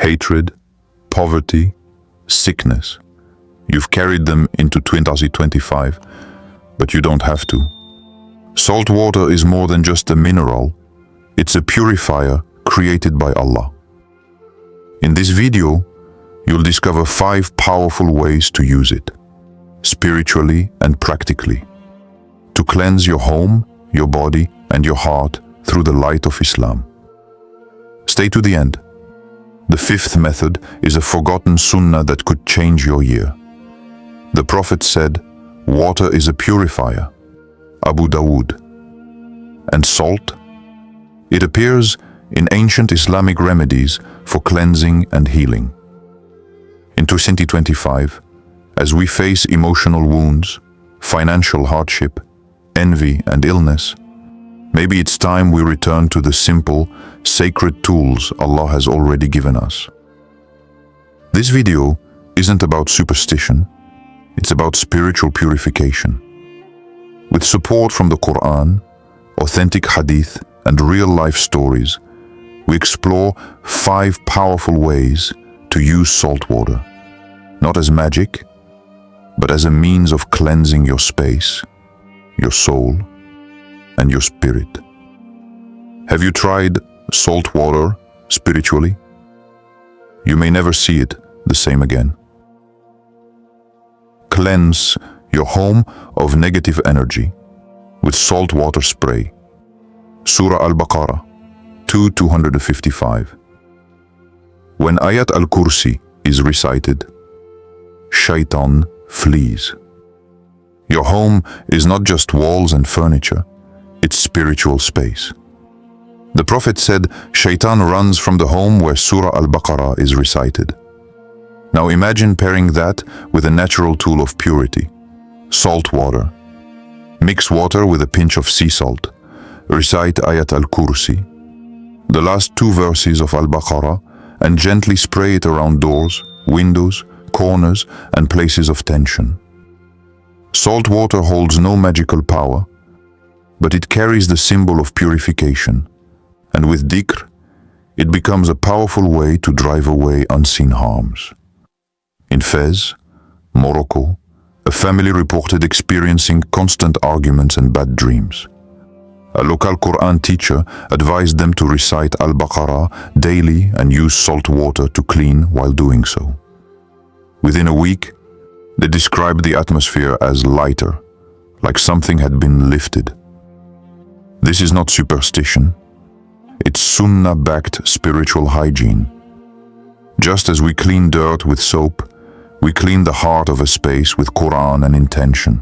hatred, poverty, sickness. You've carried them into 2025, but you don't have to. Salt water is more than just a mineral. It's a purifier created by Allah. In this video, you'll discover 5 powerful ways to use it, spiritually and practically, to cleanse your home, your body, and your heart through the light of Islam. Stay to the end. The 5th method is a forgotten sunnah that could change your year. The Prophet said, water is a purifier, Abu Dawood. And salt? It appears in ancient Islamic remedies for cleansing and healing. In 2025, as we face emotional wounds, financial hardship, envy and illness, maybe it's time we return to the simple, sacred tools Allah has already given us. This video isn't about superstition, it's about spiritual purification. With support from the Quran, authentic hadith, and real-life stories, we explore 5 powerful ways to use salt water, not as magic, but as a means of cleansing your space, your soul, and your spirit. Have you tried salt water spiritually? You may never see it the same again. Cleanse your home of negative energy with salt water spray. Surah Al-Baqarah 2:255. When Ayat Al-Kursi is recited, Shaitan flees. Your home is not just walls and furniture, it's spiritual space. The Prophet said, Shaitan runs from the home where Surah Al-Baqarah is recited. Now imagine pairing that with a natural tool of purity, salt water. Mix water with a pinch of sea salt. Recite Ayat Al-Kursi, the last 2 verses of Al-Baqarah, and gently spray it around doors, windows, corners, and places of tension. Salt water holds no magical power, but it carries the symbol of purification, and with dhikr, it becomes a powerful way to drive away unseen harms. In Fez, Morocco, a family reported experiencing constant arguments and bad dreams. A local Quran teacher advised them to recite Al-Baqarah daily and use salt water to clean while doing so. Within a week, they described the atmosphere as lighter, like something had been lifted. This is not superstition. It's sunnah-backed spiritual hygiene. Just as we clean dirt with soap, we clean the heart of a space with Quran and intention.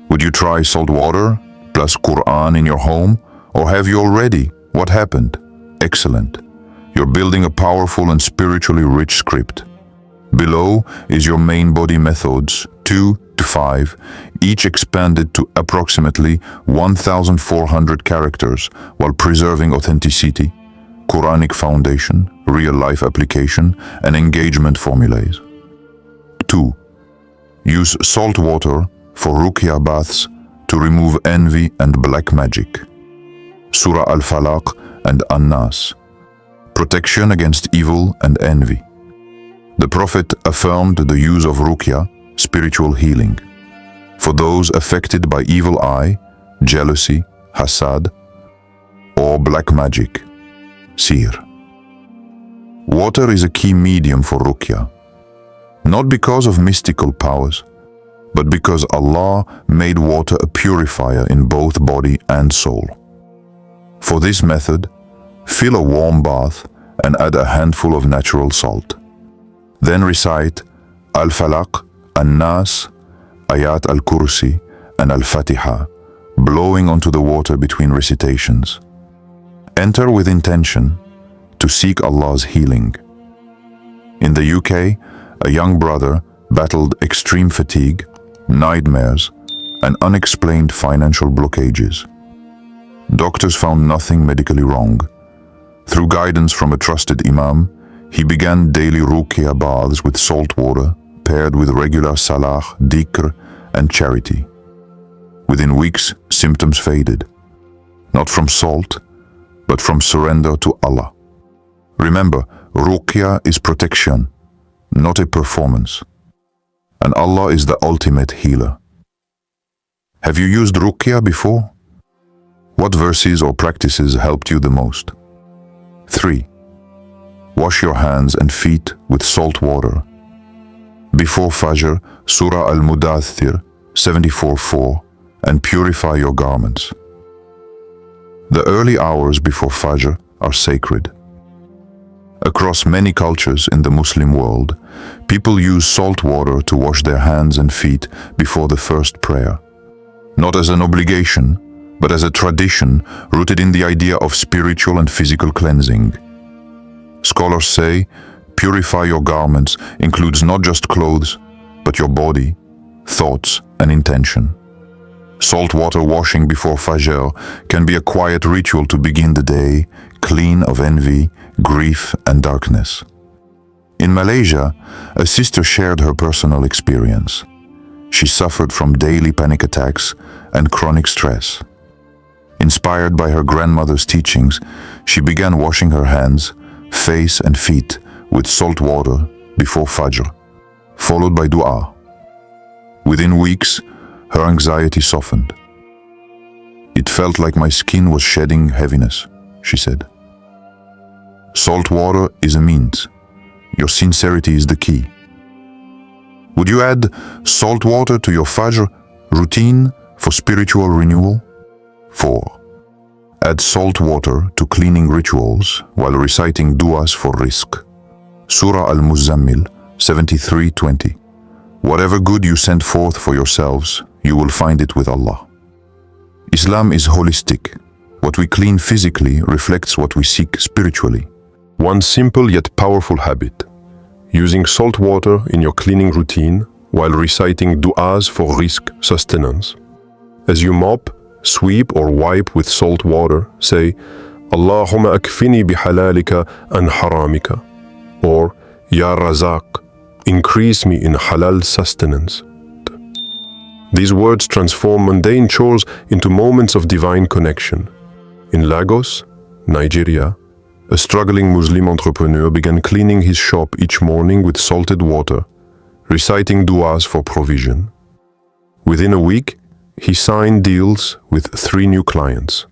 Would you try salt water plus Quran in your home, or have you already? What happened? Excellent. You're building a powerful and spiritually rich script. Below is your main body methods, 2 to 5, each expanded to approximately 1,400 characters while preserving authenticity, Quranic foundation, real-life application, and engagement formulas. 2. Use salt water for ruqya baths to remove envy and black magic. Surah Al-Falaq and An-Nas. Protection against evil and envy. The Prophet affirmed the use of ruqya, spiritual healing, for those affected by evil eye, jealousy, hasad, or black magic, sihr. Water is a key medium for ruqya, not because of mystical powers, but because Allah made water a purifier in both body and soul. For this method, fill a warm bath and add a handful of natural salt. Then recite Al-Falaq, An-Nas, Ayat Al-Kursi, and Al-Fatiha, blowing onto the water between recitations. Enter with intention to seek Allah's healing. In the UK, a young brother battled extreme fatigue, nightmares, and unexplained financial blockages. Doctors found nothing medically wrong. Through guidance from a trusted imam, he began daily ruqya baths with salt water, paired with regular salah, dhikr, and charity. Within weeks, symptoms faded, not from salt, but from surrender to Allah. Remember, Ruqya is protection, not a performance. And Allah is the ultimate healer. Have you used Ruqya before? What verses or practices helped you the most? 3. Wash your hands and feet with salt water. Before Fajr, Surah Al-Mudaththir 74:4, and purify your garments. The early hours before Fajr are sacred. Across many cultures in the Muslim world, people use salt water to wash their hands and feet before the first prayer. Not as an obligation, but as a tradition rooted in the idea of spiritual and physical cleansing. Scholars say, purify your garments includes not just clothes, but your body, thoughts, and intention. Salt water washing before Fajr can be a quiet ritual to begin the day, clean of envy, grief, and darkness. In Malaysia, a sister shared her personal experience. She suffered from daily panic attacks and chronic stress. Inspired by her grandmother's teachings, she began washing her hands, face, and feet with salt water before Fajr, followed by dua. Within weeks, her anxiety softened. It felt like my skin was shedding heaviness, she said. Salt water is a means. Your sincerity is the key. Would you add salt water to your Fajr routine for spiritual renewal? 4. Add salt water to cleaning rituals while reciting du'as for Rizq. Surah Al-Muzammil 73:20. Whatever good you send forth for yourselves, you will find it with Allah. Islam is holistic. What we clean physically reflects what we seek spiritually. One simple yet powerful habit: using salt water in your cleaning routine while reciting du'as for Rizq sustenance. As you mop, sweep, or wipe with salt water, say, Allahumma akfini bihalalika an haramika, or Ya Razaq, increase me in halal sustenance. These words transform mundane chores into moments of divine connection. In Lagos, Nigeria, a struggling Muslim entrepreneur began cleaning his shop each morning with salted water, reciting du'as for provision. Within a week, he signed deals with 3 new clients.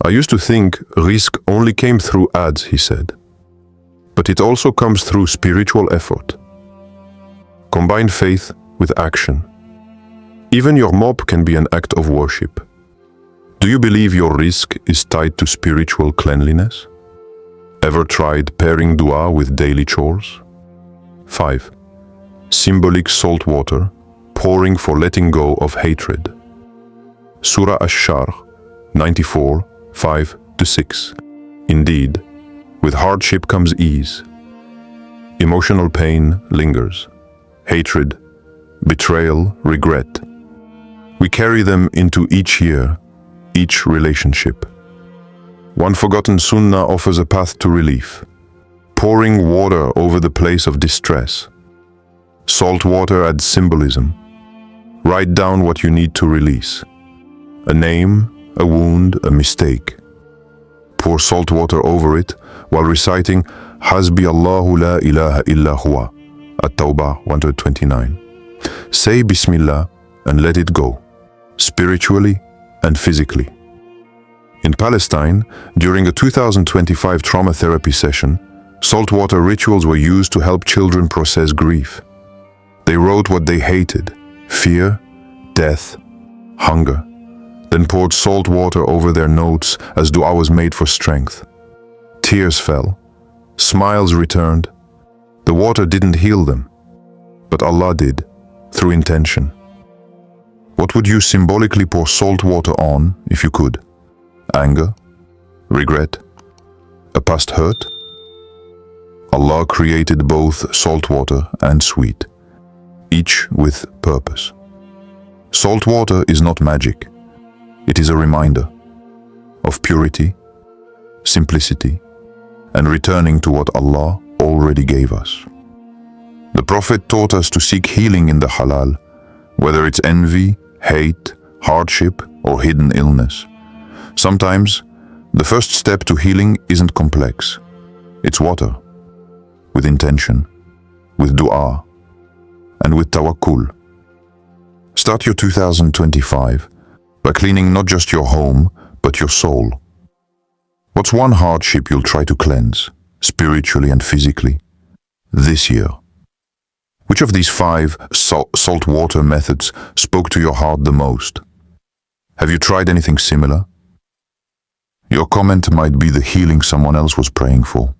I used to think Rizq only came through ads, he said. But it also comes through spiritual effort. Combine faith with action. Even your mop can be an act of worship. Do you believe your Rizq is tied to spiritual cleanliness? Ever tried pairing dua with daily chores? 5. Symbolic salt water, pouring for letting go of hatred. Surah Ash-Shar 94:5-6. Indeed, with hardship comes ease. Emotional pain lingers. Hatred, betrayal, regret. We carry them into each year, each relationship. One forgotten sunnah offers a path to relief. Pouring water over the place of distress. Salt water adds symbolism. Write down what you need to release. A name, a wound, a mistake. Pour salt water over it while reciting Hasbi Allahu la ilaha illa huwa, At-Tawbah 129. Say Bismillah and let it go, spiritually and physically. In Palestine, during a 2025 trauma therapy session, saltwater rituals were used to help children process grief. They wrote what they hated: fear, death, hunger, then poured salt water over their notes as dua was made for strength. Tears fell. Smiles returned. The water didn't heal them, but Allah did, through intention. What would you symbolically pour salt water on if you could? Anger? Regret? A past hurt? Allah created both salt water and sweet, each with purpose. Salt water is not magic. It is a reminder of purity, simplicity, and returning to what Allah already gave us. The Prophet taught us to seek healing in the halal, whether it's envy, hate, hardship, or hidden illness. Sometimes, the first step to healing isn't complex. It's water, with intention, with dua, and with tawakkul. Start your 2025 by cleaning not just your home, but your soul. What's one hardship you'll try to cleanse, spiritually and physically, this year? Which of these 5 salt water methods spoke to your heart the most? Have you tried anything similar? Your comment might be the healing someone else was praying for.